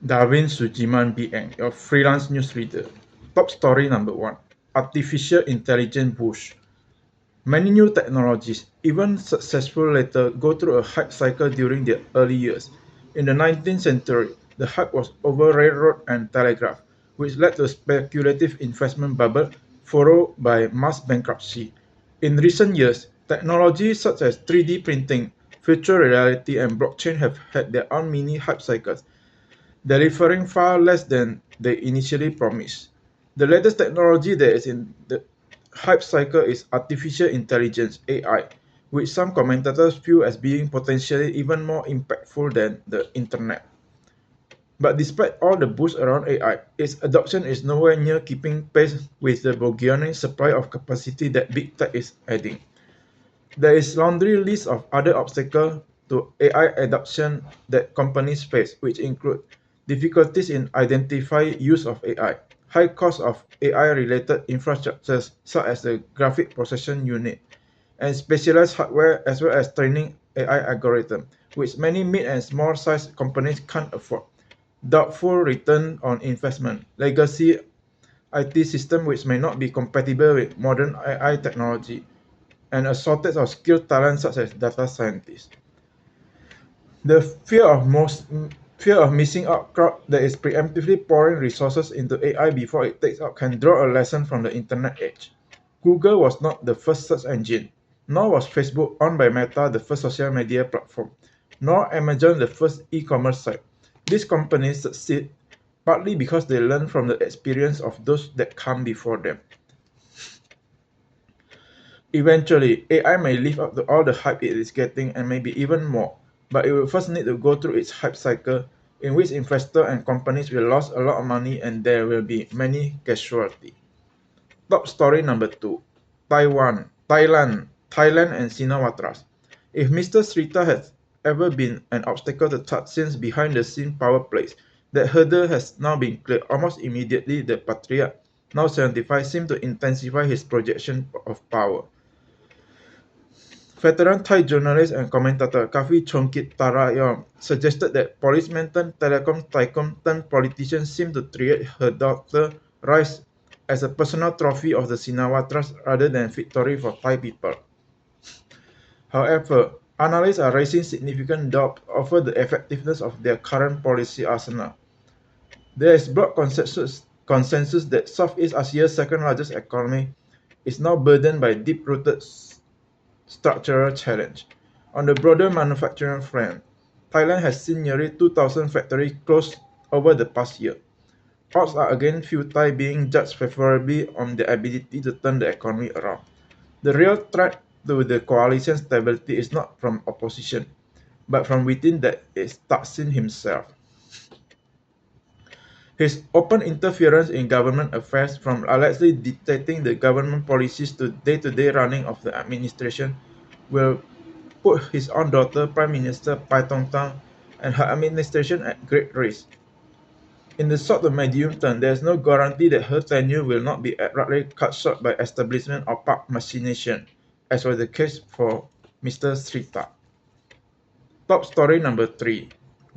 Darwin Sujiman BN, your freelance news reader. Top story number 1. Artificial intelligence boost. Many new technologies, even successful later, go through a hype cycle during their early years. In the 19th century, the hype was over railroad and telegraph, which led to a speculative investment bubble followed by mass bankruptcy. In recent years, technologies such as 3D printing, virtual reality, and blockchain have had their own mini hype cycles, delivering far less than they initially promised. The latest technology that is in the hype cycle is artificial intelligence (AI), which some commentators view as being potentially even more impactful than the internet. But despite all the boost around AI, its adoption is nowhere near keeping pace with the burgeoning supply of capacity that big tech is adding. There is a laundry list of other obstacles to AI adoption that companies face, which include difficulties in identifying use of AI, high cost of AI-related infrastructures such as the graphic processing unit, and specialized hardware as well as training AI algorithms, which many mid and small-sized companies can't afford. Doubtful return on investment, legacy IT system which may not be compatible with modern AI technology, and a shortage of skilled talent such as data scientists. The fear of missing out crowd that is preemptively pouring resources into AI before it takes off can draw a lesson from the internet age. Google was not the first search engine, nor was Facebook, owned by Meta, the first social media platform, nor Amazon the first e-commerce site. These companies succeed partly because they learn from the experience of those that come before them. Eventually, AI may live up to all the hype it is getting and maybe even more, but it will first need to go through its hype cycle, in which investors and companies will lose a lot of money and there will be many casualties. Top story number 2. Thailand and Sinawatras. If Mr. Srita has ever been an obstacle to Thaksin's behind-the-scenes power plays, that hurdle has now been cleared almost immediately. The patriarch, now 75, seemed to intensify his projection of power. Veteran Thai journalist and commentator Kavi Chongkit Tarayom suggested that policeman turned telecom tycoon turned politician seemed to treat her daughter's rise as a personal trophy of the Sinawatras rather than victory for Thai people. However, analysts are raising significant doubt over the effectiveness of their current policy arsenal. There is broad consensus that Southeast Asia's second-largest economy is now burdened by deep-rooted structural challenge. On the broader manufacturing front, Thailand has seen nearly 2,000 factories close over the past year. Odds are against few Thai being judged favorably on their ability to turn the economy around. The real threat to the coalition's stability is not from opposition, but from within, that is Thaksin himself. His open interference in government affairs, from allegedly dictating the government policies to day-to-day running of the administration, will put his own daughter, Prime Minister Paetongtarn, and her administration at great risk. In the short to medium term, there is no guarantee that her tenure will not be abruptly cut short by establishment or park machination, as was the case for Mr. Srita. Top story number 3.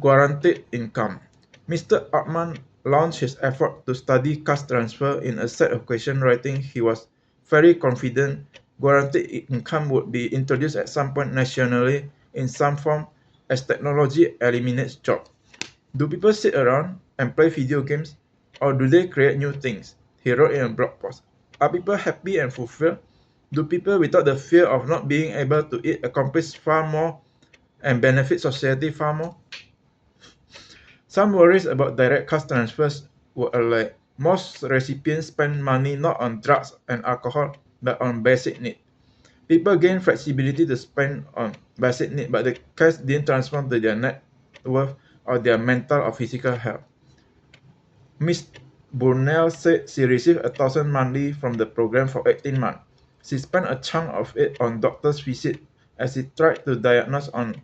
Guaranteed income. Mr. Atman launched his effort to study cash transfer in a set of questions, writing he was very confident guaranteed income would be introduced at some point nationally in some form as technology eliminates jobs. Do people sit around and play video games, or do they create new things? He wrote in a blog post. Are people happy and fulfilled? Do people without the fear of not being able to eat accomplish far more and benefit society far more? Some worries about direct cash transfers were alleged. Most recipients spend money not on drugs and alcohol, but on basic needs. People gain flexibility to spend on basic needs, but the cash didn't transform to their net worth or their mental or physical health. Ms. Burnell said she received $1,000 monthly from the program for 18 months. She spent a chunk of it on doctor's visits as she tried to diagnose an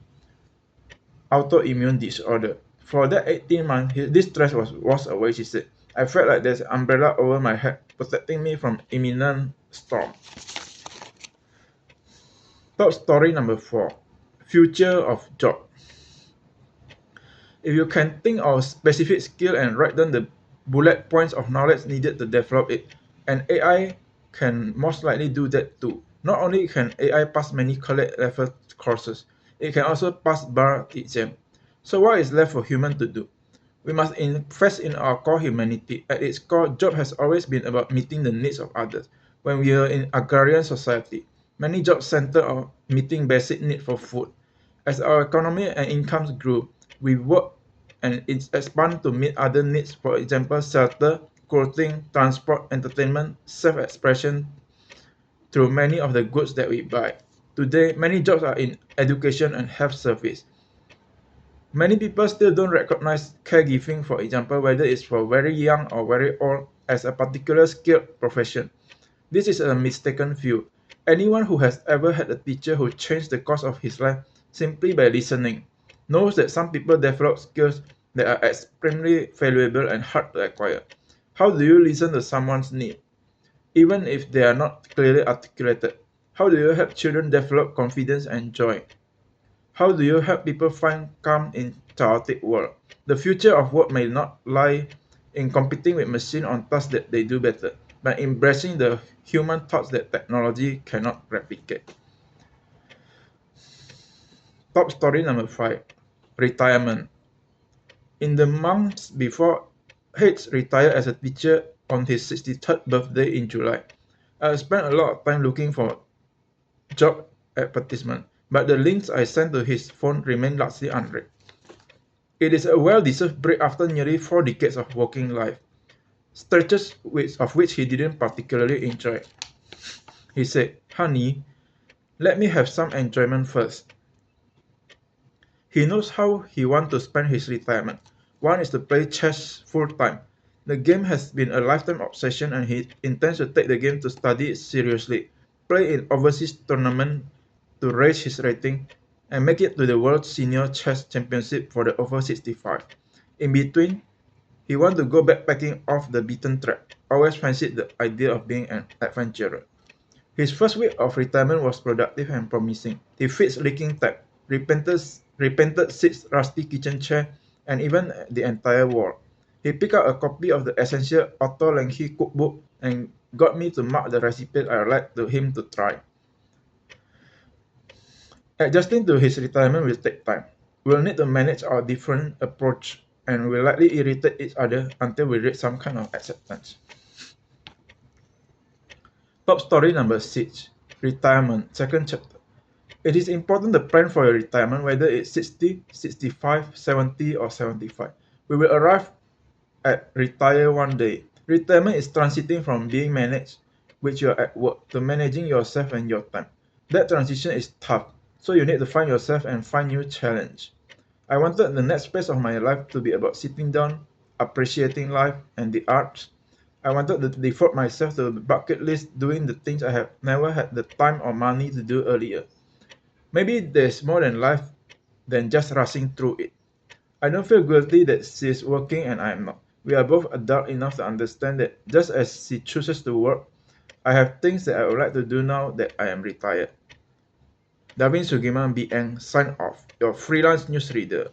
autoimmune disorder. For that 18 months, this stress was away, she said. I felt like there's an umbrella over my head, protecting me from imminent storm. Top story number 4. Future of job. If you can think of specific skill and write down the bullet points of knowledge needed to develop it, and AI can most likely do that too. Not only can AI pass many college level courses, it can also pass bar exam. So what is left for human to do? We must invest in our core humanity. At its core, job has always been about meeting the needs of others. When we are in agrarian society, many jobs center on meeting basic need for food. As our economy and incomes grew, we work and it expand to meet other needs, for example, shelter, clothing, transport, entertainment, self-expression through many of the goods that we buy. Today, many jobs are in education and health service. Many people still don't recognize caregiving, for example, whether it's for very young or very old, as a particular skilled profession. This is a mistaken view. Anyone who has ever had a teacher who changed the course of his life simply by listening knows that some people develop skills that are extremely valuable and hard to acquire. How do you listen to someone's need, even if they are not clearly articulated? How do you help children develop confidence and joy? How do you help people find calm in chaotic world? The future of work may not lie in competing with machines on tasks that they do better, but embracing the human thoughts that technology cannot replicate. Top story number 5. Retirement. In the months before Hayes retired as a teacher on his 63rd birthday in July, I spent a lot of time looking for job advertisement, but the links I sent to his phone remain largely unread. It is a well-deserved break after nearly 4 decades of working life, stretches of which he didn't particularly enjoy. He said, "Honey, let me have some enjoyment first." He knows how he wants to spend his retirement. One is to play chess full-time. The game has been a lifetime obsession and he intends to take the game to study it seriously, play in overseas tournaments to raise his rating, and make it to the World Senior Chess Championship for the over 65. In between, he wants to go backpacking off the beaten track, always fancied the idea of being an adventurer. His first week of retirement was productive and promising. He fixed leaking tap, repainted seats, rusty kitchen chair, and even the entire wall. He picked up a copy of the essential auto-lengthy cookbook and got me to mark the recipes I would like him to try. Adjusting to his retirement will take time. We'll need to manage our different approach and will likely irritate each other until we reach some kind of acceptance. Top story number 6. Retirement, second chapter. It is important to plan for your retirement, whether it's 60, 65, 70, or 75. We will arrive at retire one day. Retirement is transiting from being managed, which you're at work, to managing yourself and your time. That transition is tough, so you need to find yourself and find new challenge. I wanted the next phase of my life to be about sitting down, appreciating life and the arts. I wanted to devote myself to the bucket list, doing the things I have never had the time or money to do earlier. Maybe there's more than life than just rushing through it. I don't feel guilty that she's working and I am not. We are both adult enough to understand that just as she chooses to work, I have things that I would like to do now that I am retired. Darwin Sugiman BN sign off, your freelance newsreader.